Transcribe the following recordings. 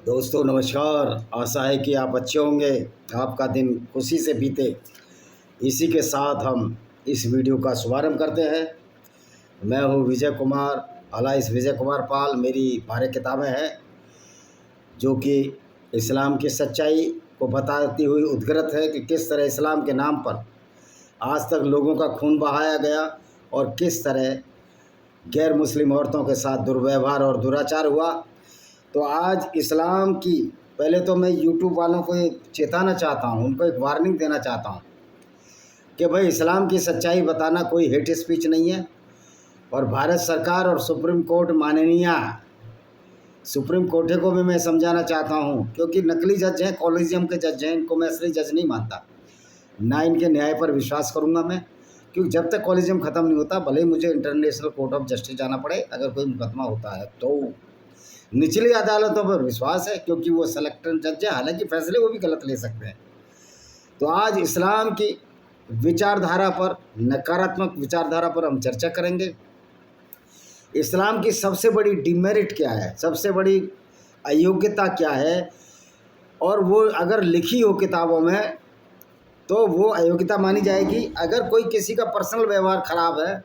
दोस्तों नमस्कार। आशा है कि आप अच्छे होंगे, आपका दिन खुशी से बीते। इसी के साथ हम इस वीडियो का शुभारंभ करते हैं। मैं हूं विजय कुमार, अलाइस विजय कुमार पाल। मेरी 12 किताबें हैं जो कि इस्लाम की सच्चाई को बताती हुई उद्ग्रत है कि किस तरह इस्लाम के नाम पर आज तक लोगों का खून बहाया गया और किस तरह गैर मुस्लिम औरतों के साथ दुर्व्यवहार और दुराचार हुआ। तो आज इस्लाम की, पहले तो मैं यूट्यूब वालों को एक चेताना चाहता हूँ, उनको एक वार्निंग देना चाहता हूँ कि भाई इस्लाम की सच्चाई बताना कोई हेट स्पीच नहीं है। और भारत सरकार और सुप्रीम कोर्ट माननीय सुप्रीम कोर्ट को भी मैं समझाना चाहता हूँ, क्योंकि नकली जज हैं, कॉलेजियम के जज हैं, इनको मैं असली जज नहीं मानता, ना इनके न्याय पर विश्वास करूँगा मैं। क्योंकि जब तक कॉलेजियम ख़त्म नहीं होता, भले ही मुझे इंटरनेशनल कोर्ट ऑफ जस्टिस जाना पड़े अगर कोई मुकदमा होता है, तो निचली अदालतों पर विश्वास है क्योंकि वो सेलेक्टेड जज है, हालांकि फैसले वो भी गलत ले सकते हैं। तो आज इस्लाम की विचारधारा पर, नकारात्मक विचारधारा पर हम चर्चा करेंगे। इस्लाम की सबसे बड़ी डिमेरिट क्या है, सबसे बड़ी अयोग्यता क्या है, और वो अगर लिखी हो किताबों में तो वो अयोग्यता मानी जाएगी। अगर कोई किसी का पर्सनल व्यवहार खराब है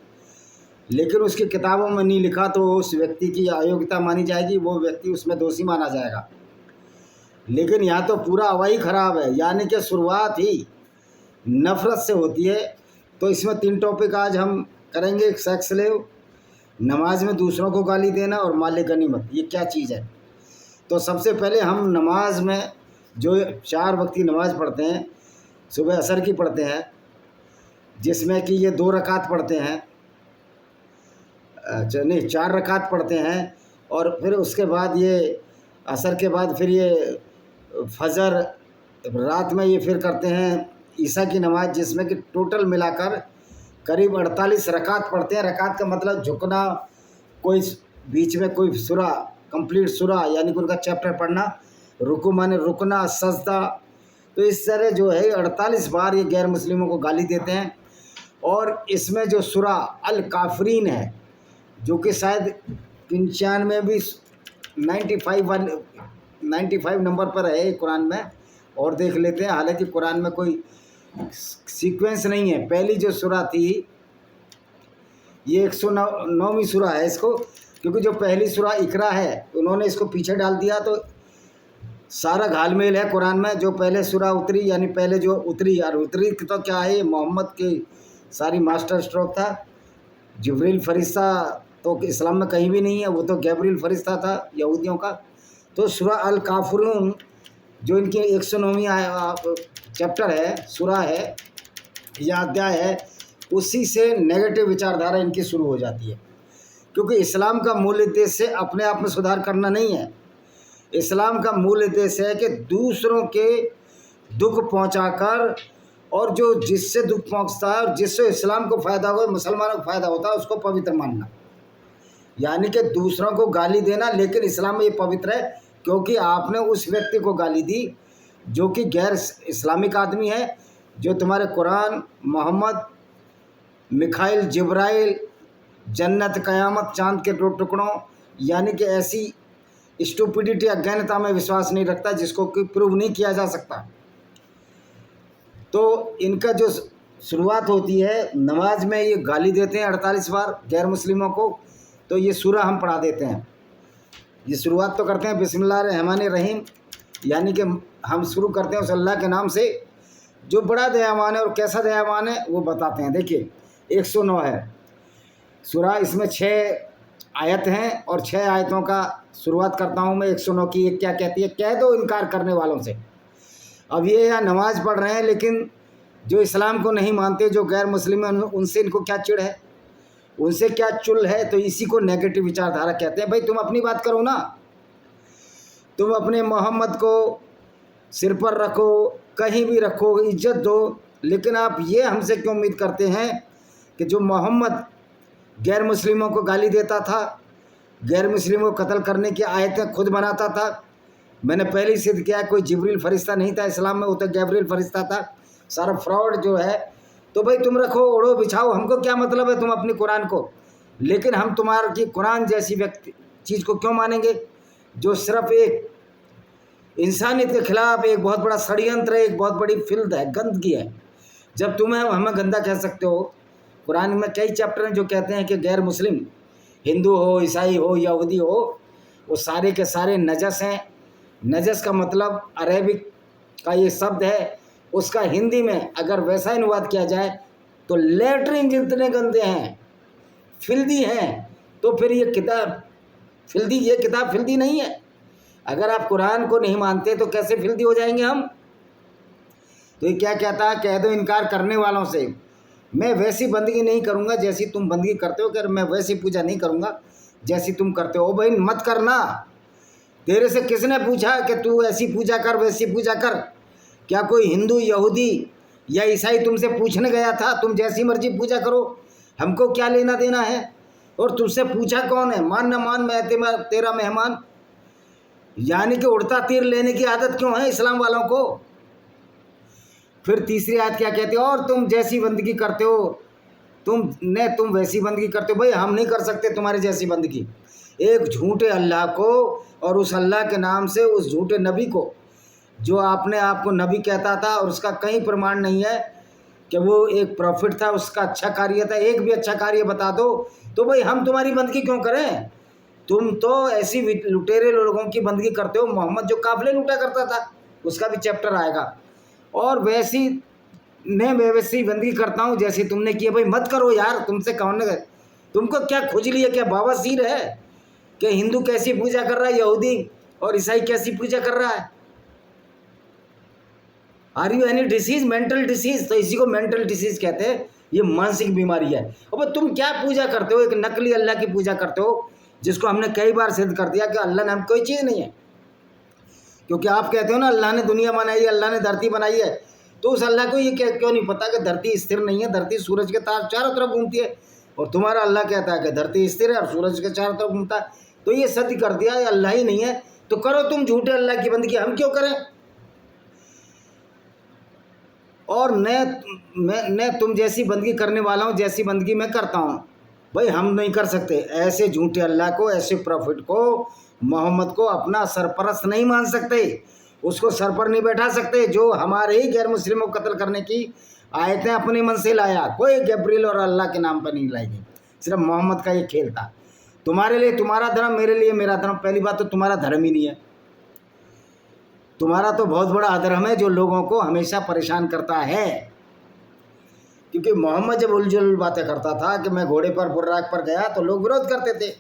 लेकिन उसकी किताबों में नहीं लिखा तो उस व्यक्ति की अयोग्यता मानी जाएगी, वो व्यक्ति उसमें दोषी माना जाएगा। लेकिन यहाँ तो पूरा हवाई खराब है, यानी कि शुरुआत ही नफ़रत से होती है। तो इसमें 3 टॉपिक आज हम करेंगे। सेक्स स्लेव, नमाज में दूसरों को गाली देना और माल गनीमत, ये क्या चीज़ है। तो सबसे पहले हम नमाज में जो 4 वक्त की नमाज़ पढ़ते हैं, सुबह असर की पढ़ते हैं जिसमें कि ये 2 रकात पढ़ते हैं, अच्छा नहीं 4 रकात पढ़ते हैं, और फिर उसके बाद ये असर के बाद फिर ये फजर, रात में ये फिर करते हैं ईशा की नमाज़, जिसमें कि टोटल मिलाकर करीब 48 रकात पढ़ते हैं। रकात का मतलब झुकना, कोई बीच में कोई सूरा, कंप्लीट सूरा यानी कि उनका चैप्टर पढ़ना, रुकू माने रुकना, सजदा। तो इस तरह जो है 48 बार ये गैर मुस्लिमों को गाली देते हैं। और इसमें जो सूरा अल काफरीन है, जो कि शायद 95 भी 95 नंबर पर है कुरान में, और देख लेते हैं। हालांकि कुरान में कोई सीक्वेंस नहीं है। पहली जो सूरा थी ये 109वीं सूरा है इसको, क्योंकि जो पहली सूरा इकरा है उन्होंने इसको पीछे डाल दिया, तो सारा घालमेल है कुरान में। जो पहले सूरा उतरी, यानी पहले जो उतरी, और उतरी तो क्या है, मोहम्मद की सारी मास्टर स्ट्रोक था। जिब्रील फरिश्ता तो इस्लाम में कहीं भी नहीं है, वो तो गैब्रियल फरिश्ता था यहूदियों का। तो सूरा अल काफरून जो इनकी 109वीं चैप्टर है, सूरा है या अध्याय है, उसी से नेगेटिव विचारधारा इनकी शुरू हो जाती है। क्योंकि इस्लाम का मूल उद्देश्य अपने आप में सुधार करना नहीं है। इस्लाम का मूल उद्देश्य है कि दूसरों के दुख पहुंचाकर, और जो जिससे दुख पहुंचता है और जिससे इस्लाम को फ़ायदा हो, मुसलमानों को फ़ायदा होता है, उसको पवित्र मानना, यानी कि दूसरों को गाली देना। लेकिन इस्लाम में ये पवित्र है क्योंकि आपने उस व्यक्ति को गाली दी जो कि गैर इस्लामिक आदमी है, जो तुम्हारे कुरान, मोहम्मद, मिखाइल, जिब्राइल, जन्नत, क़यामत, चाँद के 2 टुकड़ों, यानी कि ऐसी स्टूपिडिटी, अज्ञानता में विश्वास नहीं रखता जिसको कि प्रूव नहीं किया जा सकता। तो इनका जो शुरुआत होती है नमाज में, ये गाली देते हैं 48 बार गैर मुस्लिमों को। तो ये सूरा हम पढ़ा देते हैं। ये शुरुआत तो करते हैं बिस्मिल्लाहिर्रहमानिर्रहीम, यानी कि हम शुरू करते हैं उस अल्लाह के नाम से जो बड़ा दयावान है। और कैसा दयावान है वो बताते हैं। देखिए 109 है सूरा, इसमें 6 आयत हैं, और 6 आयतों का शुरुआत करता हूँ मैं 109 की। एक क्या कहती है, कह दो इनकार करने वालों से। अब ये यहाँ नमाज पढ़ रहे हैं, लेकिन जो इस्लाम को नहीं मानते, जो गैर मुस्लिम हैं, उनसे इनको क्या चिढ़ है, उनसे क्या चुल है। तो इसी को नेगेटिव विचारधारा कहते हैं। भाई तुम अपनी बात करो ना, तुम अपने मोहम्मद को सिर पर रखो, कहीं भी रखो, इज्जत दो, लेकिन आप ये हमसे क्यों उम्मीद करते हैं कि जो मोहम्मद गैर मुस्लिमों को गाली देता था, गैर मुस्लिमों को कत्ल करने की आयतें खुद बनाता था। मैंने पहले ही सिद्ध किया, कोई जिब्रील फरिश्ता नहीं था इस्लाम में, वो तो गैब्रियल फरिश्ता था। सारा फ्रॉड जो है। तो भाई तुम रखो, ओढ़ो, बिछाओ, हमको क्या मतलब है तुम अपनी कुरान को। लेकिन हम तुम्हारी कुरान जैसी व्यक्ति चीज़ को क्यों मानेंगे जो सिर्फ एक इंसानियत के खिलाफ एक बहुत बड़ा षड्यंत्र है, एक बहुत बड़ी फिल्द है, गंदगी है। जब तुम्हें हमें गंदा कह सकते हो, कुरान में कई चैप्टर हैं जो कहते हैं कि गैर मुस्लिम, हिंदू हो, ईसाई हो, यहूदी हो, वो सारे के सारे नजस हैं। नजस का मतलब अरेबिक का ये शब्द है, उसका हिंदी में अगर वैसा अनुवाद किया जाए तो लेटरिन जितने गंदे हैं, फिल्दी हैं, तो फिर ये किताब फिल्दी, ये किताब फिल्दी नहीं है। अगर आप कुरान को नहीं मानते तो कैसे फिल्दी हो जाएंगे हम? तो ये क्या कहता है, कह दो इनकार करने वालों से, मैं वैसी बंदगी नहीं करूँगा जैसी तुम बंदगी करते हो, कि मैं वैसी पूजा नहीं करूँगा जैसी तुम करते हो। भाई मत करना। तेरे से किसने पूछा कि तू ऐसी पूजा कर वैसी पूजा कर? क्या कोई हिंदू, यहूदी या ईसाई तुमसे पूछने गया था? तुम जैसी मर्जी पूजा करो, हमको क्या लेना देना है? और तुझसे पूछा कौन है? मान न मान, मैं तेरा मेहमान। यानी कि उड़ता तीर लेने की आदत क्यों है इस्लाम वालों को? फिर तीसरी आयत क्या कहती है, और तुम जैसी बंदगी करते हो, तुम वैसी बंदगी करते हो। भाई हम नहीं कर सकते तुम्हारी जैसी बंदगी। एक झूठे अल्लाह को और उस अल्लाह के नाम से उस झूठे नबी को, जो आपने आपको नबी कहता था और उसका कहीं प्रमाण नहीं है कि वो एक प्रॉफिट था, उसका अच्छा कार्य था, एक भी अच्छा कार्य बता दो, तो भाई हम तुम्हारी बंदगी क्यों करें? तुम तो ऐसी लुटेरे लोगों की बंदगी करते हो। मोहम्मद जो काफिले लूटा करता था, उसका भी चैप्टर आएगा। और वैसी मैं वैसी बंदगी करता हूँ जैसी तुमने की है। भाई मत करो यार, तुमसे कौन ने, तुमको क्या खुजली है, क्या बवासीर है कि हिंदू कैसी पूजा कर रहा है, यहूदी और ईसाई कैसी पूजा कर रहा है? Are you any disease, mental disease? तो इसी को मेंटल डिसीज कहते हैं, ये मानसिक बीमारी है। अब तुम क्या पूजा करते हो? एक नकली अल्लाह की पूजा करते हो, जिसको हमने कई बार सिद्ध कर दिया कि अल्लाह ने हम कोई चीज़ नहीं है। क्योंकि आप कहते हो ना अल्लाह ने दुनिया बनाई है, अल्लाह ने धरती बनाई है, तो उस अल्लाह को ये क्यों नहीं पता कि धरती स्थिर नहीं है, धरती सूरज के चारों तरफ घूमती है? और तुम्हारा अल्लाह कहता है कि धरती स्थिर है और सूरज के चारों तरफ घूमता है। तो ये सत्य कर दिया, ये अल्लाह ही नहीं है। तो करो तुम झूठे अल्लाह की बंदगी, हम क्यों करें? और न तुम जैसी बंदगी करने वाला हूँ जैसी बंदगी मैं करता हूँ। भाई हम नहीं कर सकते। ऐसे झूठे अल्लाह को, ऐसे प्रॉफिट को, मोहम्मद को अपना सरपरस्त नहीं मान सकते, उसको सर पर नहीं बैठा सकते। जो हमारे ही गैर मुस्लिमों को कत्ल करने की आयतें अपने मन से लाया, कोई गैब्रियल और अल्लाह के नाम पर नहीं लाई गई, सिर्फ मोहम्मद का ये खेल था। तुम्हारे लिए तुम्हारा धर्म, मेरे लिए मेरा धर्म। पहली बात तो तुम्हारा धर्म ही नहीं है, तुम्हारा तो बहुत बड़ा अधर्म है जो लोगों को हमेशा परेशान करता है। क्योंकि मोहम्मद जब उलझुल बातें करता था कि मैं घोड़े पर बुर्राक पर गया, तो लोग विरोध करते थे।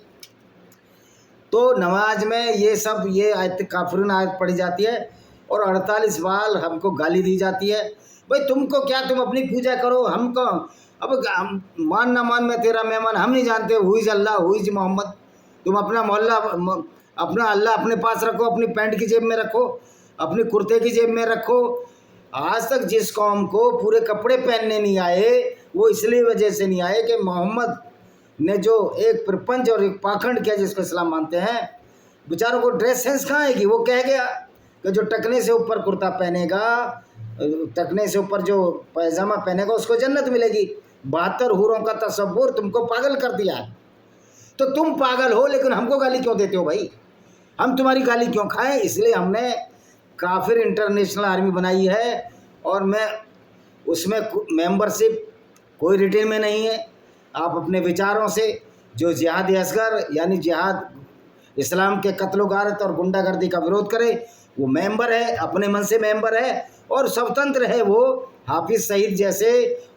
तो नमाज में ये सब, ये आयत काफिरून आयत पढ़ी जाती है और 48 बार हमको गाली दी जाती है। भाई तुमको क्या, तुम अपनी पूजा करो, हमको अब मान ना मान, मैं तेरा मेहमान, हम नहीं जानते who is Allah, who is Muhammad. तुम अपना मोहल्ला, अपना अल्लाह अपने पास रखो, अपनी पैंट की जेब में रखो, अपनी कुर्ते की जेब में रखो। आज तक जिस कौम को पूरे कपड़े पहनने नहीं आए, वो इसलिए वजह से नहीं आए कि मोहम्मद ने जो एक प्रपंच और एक पाखंड किया, जिसको इस्लाम मानते हैं। बेचारों को ड्रेस सेंस कहाँ आएगी? वो कह गया कि जो टकने से ऊपर कुर्ता पहनेगा, टकने से ऊपर जो पैजामा पहनेगा, उसको जन्नत मिलेगी। 72 हूरों का तसव्वुर तुमको पागल कर दिया है। तो तुम पागल हो, लेकिन हमको गाली क्यों देते हो भाई? हम तुम्हारी गाली क्यों खाएं? इसलिए हमने काफिर इंटरनेशनल आर्मी बनाई है, और मैं उसमें मेंबरशिप कोई रिटेन में नहीं है। आप अपने विचारों से जो जिहाद असगर यानी जिहाद इस्लाम के कत्ल गारत और गुंडागर्दी का विरोध करे, वो मेंबर है, अपने मन से मेंबर है और स्वतंत्र है। वो हाफिज सईद जैसे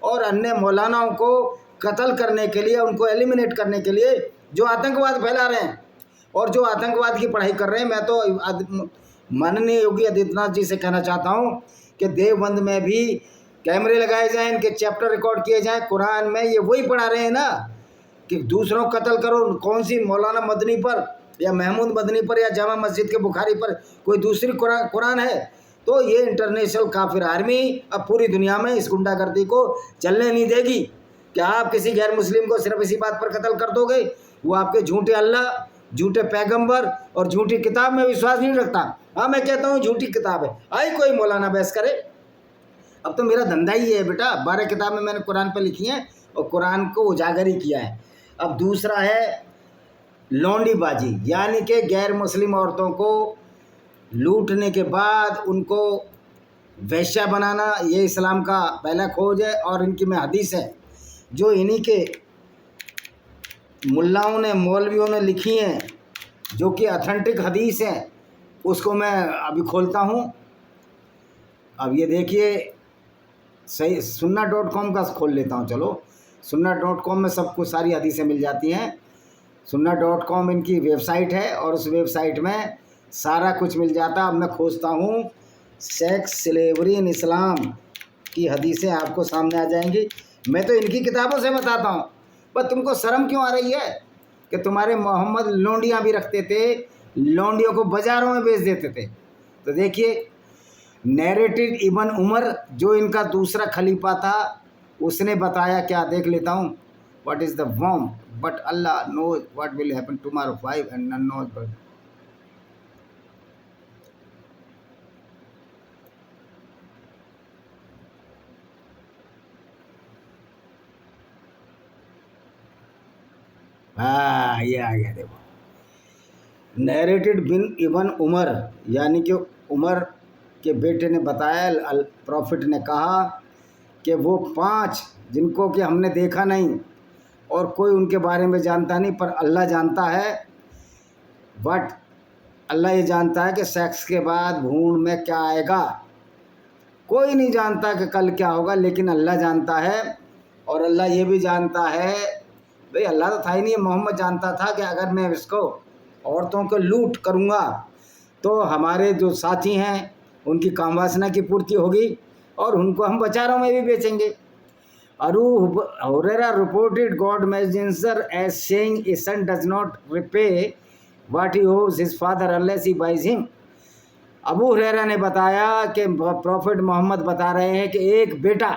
और अन्य मौलानाओं को कत्ल करने के लिए, उनको एलिमिनेट करने के लिए जो आतंकवाद फैला रहे हैं और जो आतंकवाद की पढ़ाई कर रहे हैं, मैं तो माननीय योगी आदित्यनाथ जी से कहना चाहता हूँ कि देवबंद में भी कैमरे लगाए जाएं, इनके चैप्टर रिकॉर्ड किए जाएं। कुरान में ये वही पढ़ा रहे हैं ना कि दूसरों को कत्ल करो। कौन सी मौलाना मदनी पर या महमूद मदनी पर या जामा मस्जिद के बुखारी पर कोई दूसरी कुरान है? तो ये इंटरनेशनल काफिर आर्मी अब पूरी दुनिया में इस गुंडागर्दी को चलने नहीं देगी। क्या आप किसी गैर मुस्लिम को सिर्फ इसी बात पर कत्ल कर दोगे? वो आपके झूठे अल्लाह, झूठे पैगंबर और झूठी किताब में विश्वास नहीं रखता। हाँ, मैं कहता हूँ झूठी किताब है। आई कोई मौलाना बहस करे? अब तो मेरा धंधा ही है बेटा। 12 किताबें मैंने कुरान पर लिखी हैं और कुरान को उजागर ही किया है। अब दूसरा है लौंडीबाजी, यानी कि गैर मुस्लिम औरतों को लूटने के बाद उनको वैश्या बनाना, ये इस्लाम का पहला खोज है। और इनकी में हदीस है जो इन्हीं के मुल्लाओं ने, मौलवियों ने लिखी हैं, जो कि ऑथेंटिक हदीस हैं, उसको मैं अभी खोलता हूँ। अब ये देखिए, सही sunna.com का खोल लेता हूँ। चलो, sunna.com में सब कुछ सारी हदीसें मिल जाती हैं। sunna.com इनकी वेबसाइट है और उस वेबसाइट में सारा कुछ मिल जाता है। अब मैं खोजता हूँ सेक्स स्लेवरी इन इस्लाम की हदीसें, आपको सामने आ जाएंगी। मैं तो इनकी किताबों से बताता हूँ, पर तुमको शर्म क्यों आ रही है कि तुम्हारे मोहम्मद लौंडियाँ भी रखते थे, लौंडियों को बाज़ारों में बेच देते थे। तो देखिए, नैरेटेड इब्न उमर, जो इनका दूसरा खलीफा था, उसने बताया क्या, देख लेता हूँ। What is the warm but Allah knows what will happen tomorrow 5 and none knows but. हाँ, ये आ गया, देखो। नैरेटेड बिन इब्न उमर, यानी कि उमर के बेटे ने बताया, प्रॉफिट ने कहा कि वो 5 जिनको कि हमने देखा नहीं और कोई उनके बारे में जानता नहीं, पर अल्लाह जानता है। बट अल्लाह ये जानता है कि सेक्स के बाद भूण में क्या आएगा। कोई नहीं जानता कि कल क्या होगा, लेकिन अल्लाह जानता है। और अल्लाह ये भी जानता है, भाई अल्लाह तो था ही नहीं, मोहम्मद जानता था कि अगर मैं इसको औरतों को लूट करूँगा तो हमारे जो साथी हैं उनकी काम वासना की पूर्ति होगी और उनको हम बाजारों में भी बेचेंगे। Abu Hurairah reported God messenger as saying, a son does not repay what he owes his father unless he buys him. Abu Huraira ने बताया कि प्रॉफिट मोहम्मद बता रहे हैं कि एक बेटा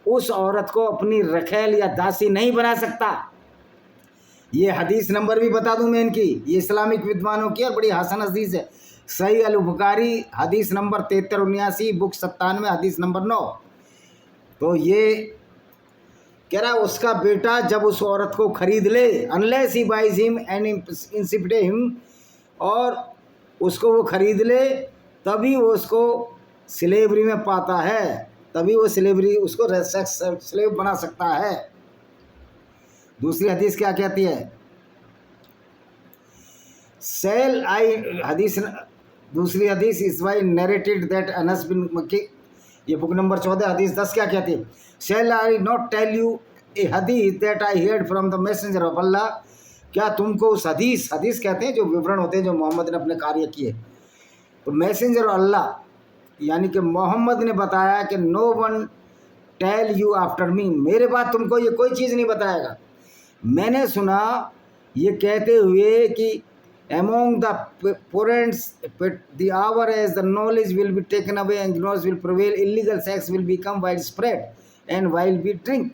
उस औरत को अपनी रखेल या दासी नहीं बना सकता। ये हदीस नंबर भी बता दूं मैं इनकी, ये इस्लामिक विद्वानों की और बड़ी हसन हदीस है। सही अल बुखारी हदीस नंबर 7379, बुक 97, हदीस नंबर 9। तो ये कह रहा उसका बेटा जब उस औरत को खरीद ले, unless he buys him and emancipate him, और उसको वो खरीद ले, तभी वो उसको स्लेवरी में पाता है, तभी वो स्लेवरी उसको सेक्स स्लेव बना सकता है। दूसरी हदीस क्या कहती है? सेल आई हदीस, दूसरी हदीस इस वाई नरेटेड दैट अनस बिन मक्की, ये बुक नंबर 14, हदीस 10 क्या कहती है? Shall I not tell you a हदीस that I heard from the messenger of अल्लाह, क्या तुमको उस हदीस, हदीस कहते हैं जो विवरण होते हैं जो मोहम्मद ने अपने कार्य किए, तो मैसेंजर अल्लाह यानी कि मोहम्मद ने बताया कि no one tell you after me, मेरे बाद तुमको ये कोई चीज़ नहीं बताएगा। मैंने सुना ये कहते हुए कि among the parents the hour as the knowledge will be taken away and ignorance will prevail, illegal sex will become widespread and while we drink।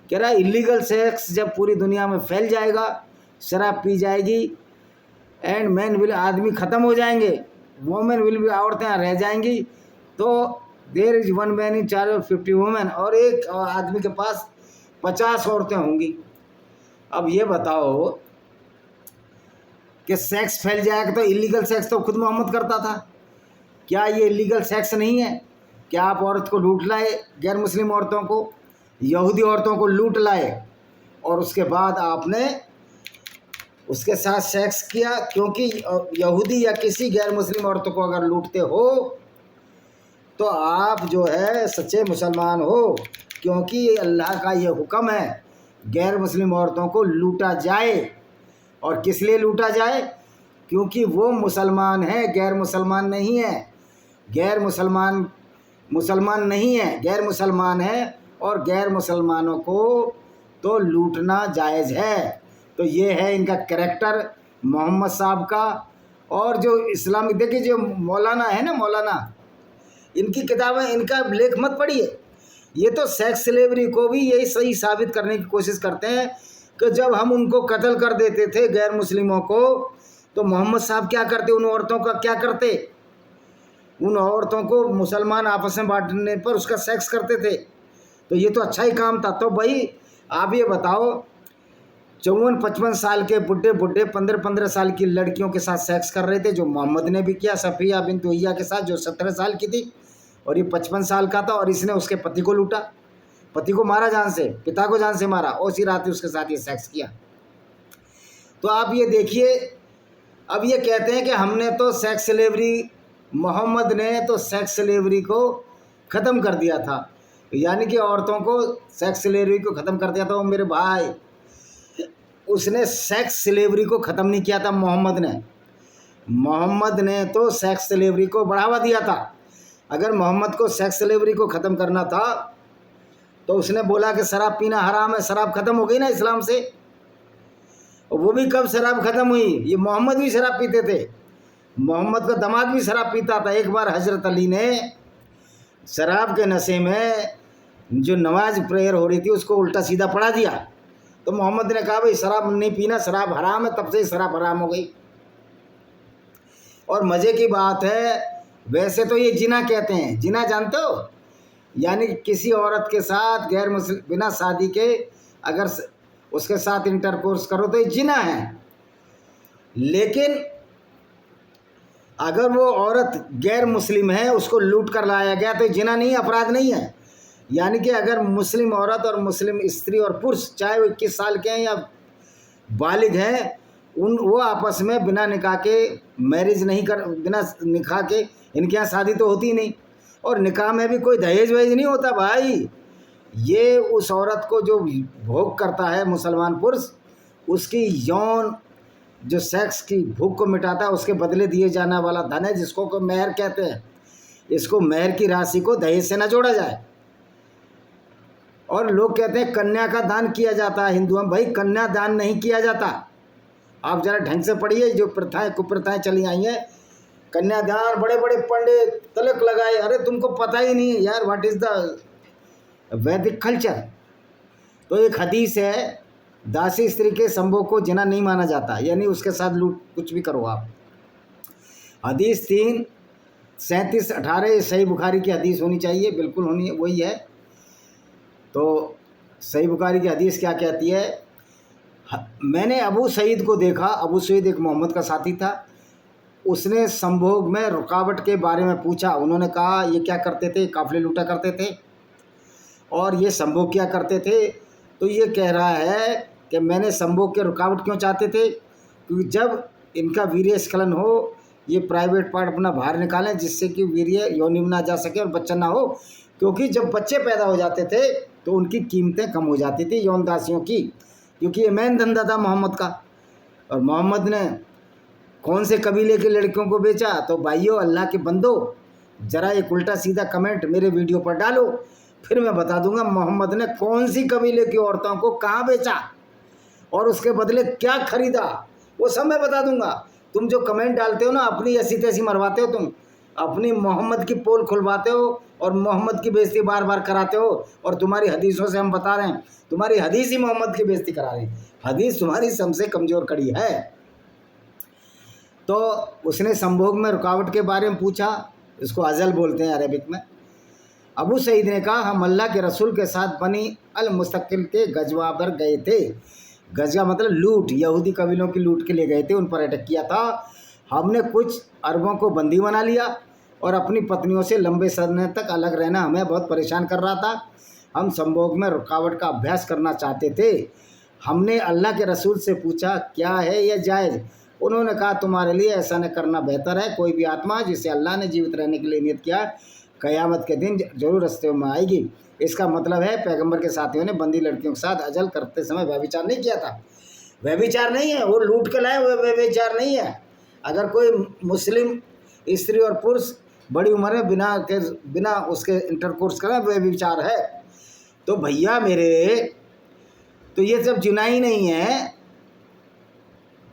कह रहा इलीगल सेक्स जब पूरी दुनिया में फैल जाएगा, शराब पी जाएगी, एंड मैन विल, आदमी ख़त्म हो जाएंगे, वोमेन विल भी, औरतें रह जाएंगी, तो there is one man in charge of 50 women, और एक आदमी के पास 50 औरतें होंगी। अब ये बताओ कि सेक्स फैल जाएगा, तो इलीगल सेक्स तो खुद मोहम्मद करता था, क्या ये इलीगल सेक्स नहीं है? क्या आप औरत को लूट लाए, गैर मुस्लिम औरतों को, यहूदी औरतों को लूट लाए और उसके बाद आपने उसके साथ सेक्स किया? क्योंकि यहूदी या किसी गैर मुस्लिम औरतों को अगर लूटते हो तो आप जो है सच्चे मुसलमान हो, क्योंकि अल्लाह का ये हुक्म है गैर मुस्लिम औरतों को लूटा जाए। और किस लिए लूटा जाए? क्योंकि वो मुसलमान है, गैर मुसलमान नहीं है। गैर मुसलमान मुसलमान नहीं है, गैर मुसलमान है, और गैर मुसलमानों को तो लूटना जायज़ है। तो ये है इनका कैरेक्टर मोहम्मद साहब का। और जो इस्लामिक, देखिए जो मौलाना है ना, मौलाना, इनकी किताबें, इनका लेख मत पढ़िए, ये तो सेक्स स्लेवरी को भी यही सही साबित करने की कोशिश करते हैं कि जब हम उनको कत्ल कर देते थे गैर मुस्लिमों को, तो मोहम्मद साहब क्या करते, उन औरतों का क्या करते? उन औरतों को मुसलमान आपस में बांटने पर उसका सेक्स करते थे। तो ये तो अच्छा ही काम था। तो भाई आप ये बताओ, 54-55 साल के बुढ़े 15-15 साल की लड़कियों के साथ सेक्स कर रहे थे, जो मोहम्मद ने भी किया सफ़िया बिन्त हुय्या के साथ, जो 17 साल की थी, और ये 55 साल का था। और इसने उसके पति को लूटा, पति को मारा जान से, पिता को जान से मारा, और उसी रात उसके साथ ये सेक्स किया। तो आप ये देखिए, अब ये कहते हैं कि हमने तो सेक्स स्लेवरी, मोहम्मद ने तो सेक्स स्लेवरी को ख़त्म कर दिया था, यानी कि औरतों को सेक्स स्लेवरी को ख़त्म कर दिया था। वो मेरे भाई, उसने सेक्स स्लेवरी को ख़त्म नहीं किया था मोहम्मद ने तो सेक्स स्लेवरी को बढ़ावा दिया था। अगर मोहम्मद को सेक्स स्लेवरी को ख़त्म करना था तो उसने बोला कि शराब पीना हराम है, शराब ख़त्म हो गई ना इस्लाम से। और वो भी कब शराब ख़त्म हुई? ये मोहम्मद भी शराब पीते थे, मोहम्मद का दामाद भी शराब पीता था। एक बार हज़रत अली ने शराब के नशे में जो नमाज प्रेयर हो रही थी उसको उल्टा सीधा पढ़ा दिया, तो मोहम्मद ने कहा भाई शराब नहीं पीना, शराब हराम है, तब से शराब हराम हो गई। और मज़े की बात है, वैसे तो ये जिना कहते हैं, जिना जानते हो, यानी किसी औरत के साथ गैर मुस्लिम बिना शादी के अगर उसके साथ इंटरकोर्स करो तो ये जिना है। लेकिन अगर वो औरत गैर मुस्लिम है, उसको लूट कर लाया गया तो जिना नहीं, अपराध नहीं है। यानी कि अगर मुस्लिम औरत और मुस्लिम स्त्री और पुरुष, चाहे वो 21 साल के हैं या बालिग हैं, वो आपस में बिना निकाह के मैरिज नहीं कर, बिना निकाह के इनके यहाँ शादी तो होती नहीं। और निकाह में भी कोई दहेज वहेज नहीं होता भाई। ये उस औरत को जो भोग करता है मुसलमान पुरुष, उसकी यौन जो सेक्स की भूख को मिटाता है, उसके बदले दिए जाने वाला धन है, जिसको को मेहर कहते हैं। इसको मेहर की राशि को दहेज से न जोड़ा जाए। और लोग कहते हैं कन्या का दान किया जाता है हिंदुओं में। भाई कन्या दान नहीं किया जाता। आप जरा ढंग से पढ़िए, जो प्रथाएं कुप्रथाएं चली आई हैं, कन्यादान, बड़े बड़े पंडित तलक लगाए, अरे तुमको पता ही नहीं है यार व्हाट इज़ द वैदिक कल्चर। तो एक हदीस है, दासी स्त्री के संभोग को जिना नहीं माना जाता, यानी उसके साथ लूट कुछ भी करो आप। हदीस 3:37-18 सही बुखारी की हदीस होनी चाहिए, बिल्कुल होनी है, वही है। तो सही बुखारी की हदीस क्या कहती है? मैंने अबू सईद को देखा। अबू सईद एक मोहम्मद का साथी था। उसने संभोग में रुकावट के बारे में पूछा। उन्होंने कहा ये क्या करते थे? काफिले लूटा करते थे और ये संभोग क्या करते थे? तो ये कह रहा है कि मैंने संभोग के रुकावट क्यों चाहते थे? क्योंकि जब इनका वीर्य स्खलन हो, ये प्राइवेट पार्ट अपना बाहर निकालें, जिससे कि वीर्य योनि में ना जा सके और बच्चा ना हो। क्योंकि जब बच्चे पैदा हो जाते थे तो उनकी कीमतें कम हो जाती थी यौन दासियों की, क्योंकि ये मेन धंधा था मोहम्मद का। और मोहम्मद ने कौन से कबीले के लड़कियों को बेचा? तो भाइयों, अल्लाह के बंदो, ज़रा एक उल्टा सीधा कमेंट मेरे वीडियो पर डालो, फिर मैं बता दूंगा मोहम्मद ने कौन सी कबीले की औरतों को कहाँ बेचा और उसके बदले क्या खरीदा, वो सब मैं बता दूंगा। तुम जो कमेंट डालते हो ना, अपनी ऐसी तैसी मरवाते हो, तुम अपनी मोहम्मद की पोल खुलवाते हो और मोहम्मद की बेइज्जती बार बार कराते हो। और तुम्हारी हदीसों से हम बता रहे हैं, तुम्हारी हदीस ही मोहम्मद की बेइज्जती करा रही। हदीस तुम्हारी सबसे कमज़ोर कड़ी है। तो उसने संभोग में रुकावट के बारे में पूछा, इसको अजल बोलते हैं अरबिक में। अबू सईद ने कहा हम अल्लाह के रसूल के साथ बनी अल मुस्तकिल के गजवा पर गए थे। गजवा मतलब लूट, यहूदी कबीलों की लूट के लिए गए थे, उन पर अटैक किया था। हमने कुछ अरबों को बंदी बना लिया और अपनी पत्नियों से लंबे समय तक अलग रहना हमें बहुत परेशान कर रहा था। हम संभोग में रुकावट का अभ्यास करना चाहते थे। हमने अल्लाह के रसूल से पूछा क्या है यह जायज़? उन्होंने कहा तुम्हारे लिए ऐसा न करना बेहतर है। कोई भी आत्मा जिसे अल्लाह ने जीवित रहने के लिए नियत किया, क़यामत के दिन जरूर रास्ते में आएगी। इसका मतलब है पैगंबर के साथियों ने बंदी लड़कियों के साथ अजल करते समय व्यभिचार नहीं किया था। व्यभिचार नहीं है, वो लूट के लाए हुए व्यभिचार नहीं है। अगर कोई मुस्लिम स्त्री और पुरुष बड़ी उम्र में बिना उसके इंटरकोर्स करें, व्यभिचार है। तो भैया मेरे, तो ये सब जिना ही नहीं है।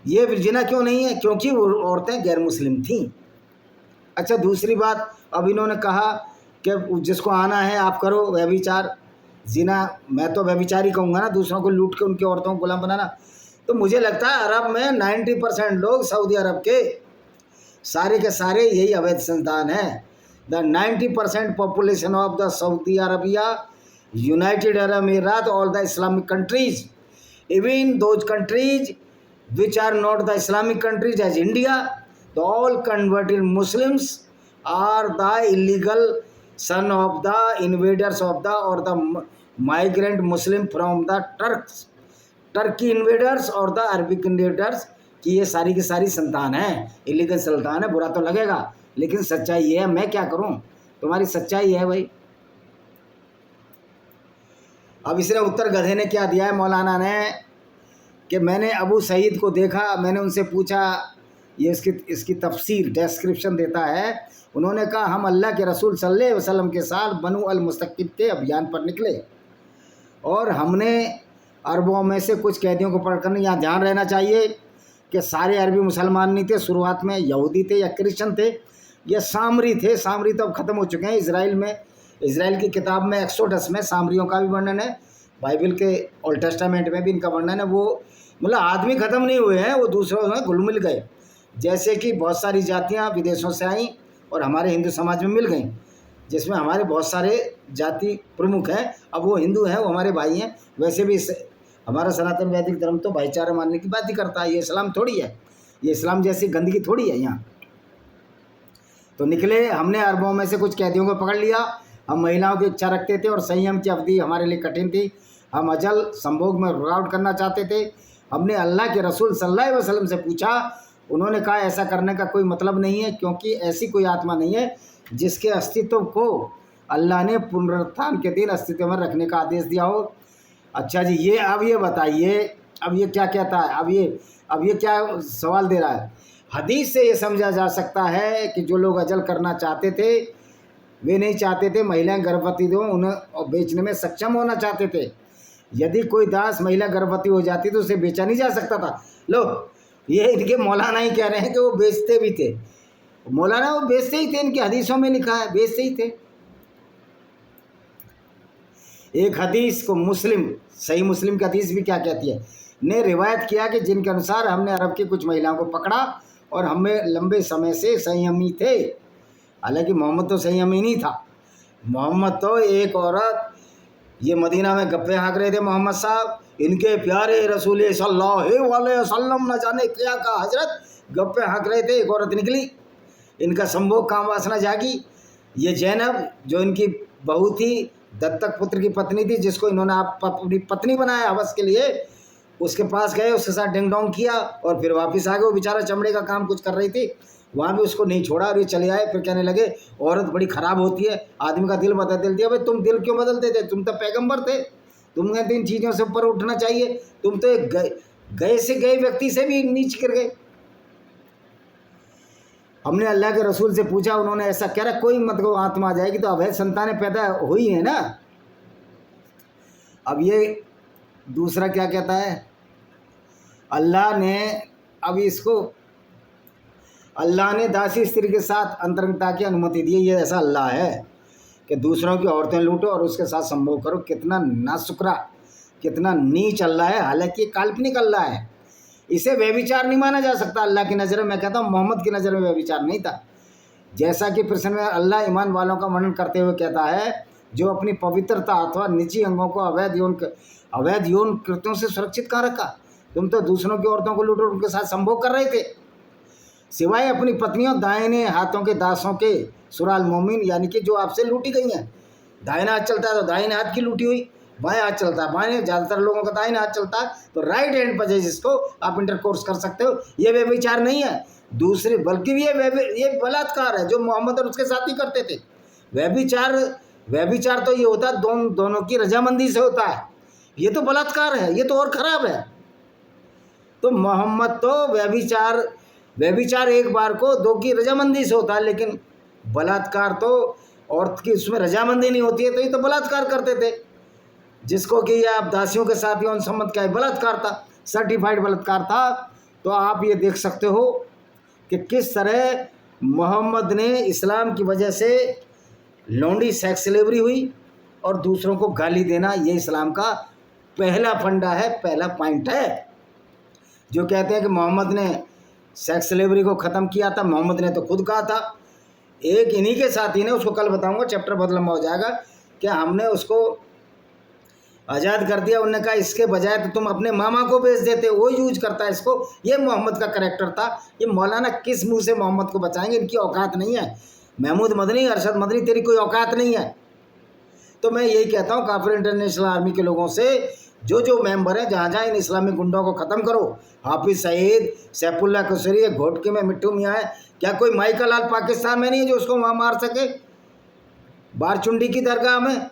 ये जिना क्यों नहीं है? क्योंकि वो औरतें गैर मुस्लिम थीं। अच्छा, दूसरी बात, अब इन्होंने कहा कि जिसको आना है आप करो व्यभिचार, जिना, मैं तो व्यभिचार ही कहूँगा ना, दूसरों को लूट के उनकी औरतों को गुलाम बनाना। तो मुझे लगता है अरब में 90% लोग, सऊदी अरब के सारे के सारे यही अवैध संतान हैं। The 90% population of the Saudi Arabia, United Arab Emirates, all the Islamic countries, even those countries which are not the Islamic countries as India, the all converted Muslims are the illegal son of the invaders of the or the migrant Muslim from the Turkey invaders और the Arabic invaders की ये सारी की सारी संतान है, illegal संतान है। बुरा तो लगेगा लेकिन सच्चाई ये है, मैं क्या करूं, तुम्हारी सच्चाई है भाई। अब इसने उत्तर गधे ने क्या दिया है मौलाना ने कि मैंने अबू सईद को देखा, मैंने उनसे पूछा, ये इसकी तफसीर डिस्क्रिप्शन देता है। उन्होंने कहा हम अल्लाह के रसूल सल्लल्लाहु अलैहि वसल्लम के साथ बनु अल मुस्तकिब के अभियान पर निकले और हमने अरबों में से कुछ कैदियों को पकड़कर, यहाँ ध्यान रहना चाहिए कि सारे अरबी मुसलमान नहीं थे, शुरुआत में यहूदी थे या क्रिश्चन थे, ये सामरी थे। सामरी तो अब ख़त्म हो चुके हैं। इज़राइल की किताब में एक्सोडस में सामरियों का भी वर्णन है, बाइबल के ओल्ड टेस्टामेंट में भी इनका वर्णन है। वो मतलब आदमी ख़त्म नहीं हुए हैं, वो दूसरों में घुल मिल गए। जैसे कि बहुत सारी जातियाँ विदेशों से आईं और हमारे हिंदू समाज में मिल गई, जिसमें हमारे बहुत सारे जाति प्रमुख हैं। अब वो हिंदू हैं, वो हमारे भाई हैं। वैसे भी हमारा सनातन वैदिक धर्म तो भाईचारा मानने की बात ही करता है। ये इस्लाम थोड़ी है, ये इस्लाम जैसी गंदगी थोड़ी है यहाँ। तो निकले, हमने अरबों में से कुछ कैदियों को पकड़ लिया। हम महिलाओं की इच्छा रखते थे और संयम की अवधि हमारे लिए कठिन थी। हम अजल संभोग में रुकावट करना चाहते थे। हमने अल्लाह के रसूल सल्लल्लाहु अलैहि वसल्लम से पूछा। उन्होंने कहा ऐसा करने का कोई मतलब नहीं है, क्योंकि ऐसी कोई आत्मा नहीं है जिसके अस्तित्व को अल्लाह ने पुनरुत्थान के दिन अस्तित्व में रखने का आदेश दिया हो। अच्छा जी, ये अब ये बताइए, अब ये क्या कहता है, अब ये क्या सवाल दे रहा है। हदीस से ये समझा जा सकता है कि जो लोग अजल करना चाहते थे वे नहीं चाहते थे महिलाएं गर्भवती हो, उन्हें बेचने में सक्षम होना चाहते थे। यदि कोई दास महिला गर्भवती हो जाती तो उसे बेचा नहीं जा सकता था। लो, ये इनके मौलाना ही कह रहे हैं कि वो बेचते भी थे। मौलाना वो बेचते ही थे, इनकी हदीसों में लिखा है बेचते ही थे। एक हदीस को सही मुस्लिम की हदीस भी क्या कहती है, ने रिवायत किया कि जिनके अनुसार हमने अरब की कुछ महिलाओं को पकड़ा और हमें लंबे समय से संयमी थे। हालांकि मोहम्मद तो संयमी नहीं था। मोहम्मद तो एक औरत, ये मदीना में गप्पे हाँक रहे थे मोहम्मद साहब, इनके प्यारे रसूल सल्लल्लाहु अलैहि वसल्लम न जाने क्या का हजरत गप्पे हाँक रहे थे। एक औरत निकली, इनका संभोग काम वासना जागी। ये जैनब जो इनकी बहू थी, दत्तक पुत्र की पत्नी थी, जिसको इन्होंने अपनी पत्नी बनाया हवस के लिए, उसके पास गए, उसके साथ डिंग डोंग किया और फिर वापस आ गए। वो बेचारा चमड़े का काम कुछ कर रही थी, वहाँ भी उसको नहीं छोड़ा और ये चले आए। फिर कहने लगे औरत बड़ी ख़राब होती है, आदमी का दिल बदल दिया। भाई तुम दिल क्यों बदलते थे, तुम तो पैगंबर थे, तुम्हें तो इन चीज़ों से ऊपर उठना चाहिए। तुम तो एक गए से गए व्यक्ति से भी नीच कर गए। हमने अल्लाह के रसूल से पूछा, उन्होंने ऐसा कह रहा कोई मतलब आत्मा आ जाएगी तो अवैध संतानें पैदा हुई है ना। अब ये दूसरा क्या कहता है, अल्लाह ने दासी स्त्री के साथ अंतरंगता की अनुमति दी। ये ऐसा अल्लाह है कि दूसरों की औरतें लूटो और उसके साथ संभोग करो। कितना नाशुक्रा, कितना नीच अल्लाह है। हालांकि काल्पनिक अल्लाह है, इसे व्यभिचार नहीं माना जा सकता अल्लाह की नज़र में। मैं कहता हूँ मोहम्मद की नज़र में व्यभिचार नहीं था। जैसा कि प्रश्न में अल्लाह ईमान वालों का वर्णन करते हुए कहता है, जो अपनी पवित्रता अथवा निजी अंगों को अवैध यौन कृत्यों से सुरक्षित कहाँ रखा। तुम तो दूसरों की औरतों को लूटो, उनके साथ संभोग कर रहे थे, सिवाय अपनी पत्नियों दाहिने हाथों के दासों के सुराल मोमिन, यानी कि जो आपसे लूटी गई हैं। दाहिना हाथ चलता है तो दाहिने हाथ की लूटी हुई, बाएं हाथ चलता है बाएं, ज़्यादातर लोगों का दाहिने हाथ चलता है तो राइट हैंड पर जिसको आप इंटरकोर्स कर सकते हो। ये व्यभिचार नहीं है दूसरे, बल्कि ये बलात्कार है जो मोहम्मद और उसके साथी करते थे। व्यभिचार तो ये होता है दोनों की रजामंदी से होता है, ये तो बलात्कार है, ये तो और ख़राब है। तो मोहम्मद तो व्यभिचार एक बार को दो की रजामंदी से होता है, लेकिन बलात्कार तो औरत की उसमें रजामंदी नहीं होती है, तो ये तो बलात्कार करते थे। जिसको कि आप दासियों के साथ यौन संबंध का बलात्कार था, सर्टिफाइड बलात्कार था। तो आप ये देख सकते हो कि किस तरह मोहम्मद ने इस्लाम की वजह से लौंडी सेक्स स्लेवरी हुई और दूसरों को गाली देना, ये इस्लाम का पहला फंडा है, पहला पॉइंट है। जो कहते हैं कि मोहम्मद ने सेक्स स्लेवरी को ख़त्म किया था, मोहम्मद ने तो खुद कहा था। एक इन्हीं के साथी ने, उसको कल बताऊंगा, चैप्टर बहुत लंबा हो जाएगा, कि हमने उसको आज़ाद कर दिया। उन्होंने कहा इसके बजाय तो तुम अपने मामा को बेच देते, वो यूज करता है इसको। ये मोहम्मद का करैक्टर था। ये मौलाना किस मुंह से मोहम्मद को बचाएंगे? इनकी औकात नहीं है। महमूद मदनी, अरशद मदनी, तेरी कोई औकात नहीं है। तो मैं यही कहता हूँ काफिर इंटरनेशनल आर्मी के लोगों से, जो जो मेंबर हैं, जहाँ जहाँ इन इस्लामिक गुंडों को ख़त्म करो। हाफिज सईद, सैफुल्ला कुसरी, घोटके में मिट्टू मियाँ है, क्या कोई माइका लाल पाकिस्तान में नहीं है जो उसको वहाँ मार सके? बारचुंडी की दरगाह में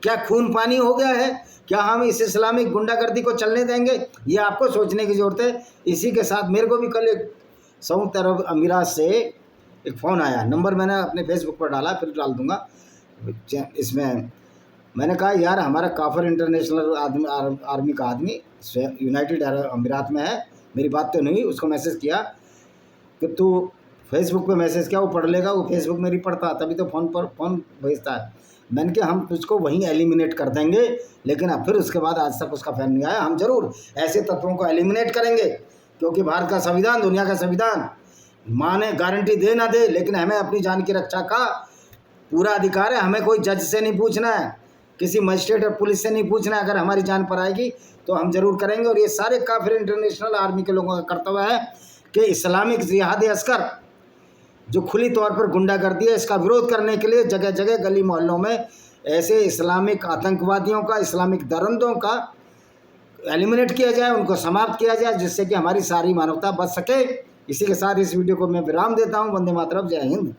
क्या खून पानी हो गया है? क्या हम इस इस्लामिक गुंडागर्दी को चलने देंगे? ये आपको सोचने की ज़रूरत है। इसी के साथ मेरे को भी कल एक संयुक्त अरब अमीरात से एक फ़ोन आया, नंबर मैंने अपने फेसबुक पर डाला, फिर डाल दूँगा इसमें। मैंने कहा यार हमारा काफिर इंटरनेशनल आर्मी का आदमी यूनाइटेड अरब अमीरात में है, मेरी बात तो नहीं। उसको मैसेज किया कि तू फेसबुक पे मैसेज किया, वो पढ़ लेगा, वो फेसबुक मेरी पढ़ता, तभी तो फ़ोन भेजता है। मैंने कहा हम उसको वहीं एलिमिनेट कर देंगे, लेकिन अब फिर उसके बाद आज तक उसका फैन नहीं आया। हम जरूर ऐसे तत्वों को एलिमिनेट करेंगे, क्योंकि भारत का संविधान, दुनिया का संविधान माने गारंटी दे ना दे, लेकिन हमें अपनी जान की रक्षा का पूरा अधिकार है। हमें कोई जज से नहीं पूछना है, किसी मजिस्ट्रेट और पुलिस से नहीं पूछना है। अगर हमारी जान पर आएगी तो हम जरूर करेंगे। और ये सारे काफिर इंटरनेशनल आर्मी के लोगों का कर्तव्य है कि इस्लामिक जिहाद अस्कर जो खुली तौर पर गुंडागर्दी है, इसका विरोध करने के लिए जगह जगह गली मोहल्लों में ऐसे इस्लामिक आतंकवादियों का, इस्लामिक दरिंदों का एलिमिनेट किया जाए, उनको समाप्त किया जाए, जिससे कि हमारी सारी मानवता बच सके। इसी के साथ इस वीडियो को मैं विराम देता हूँ। वंदे मातरम, जय हिंद।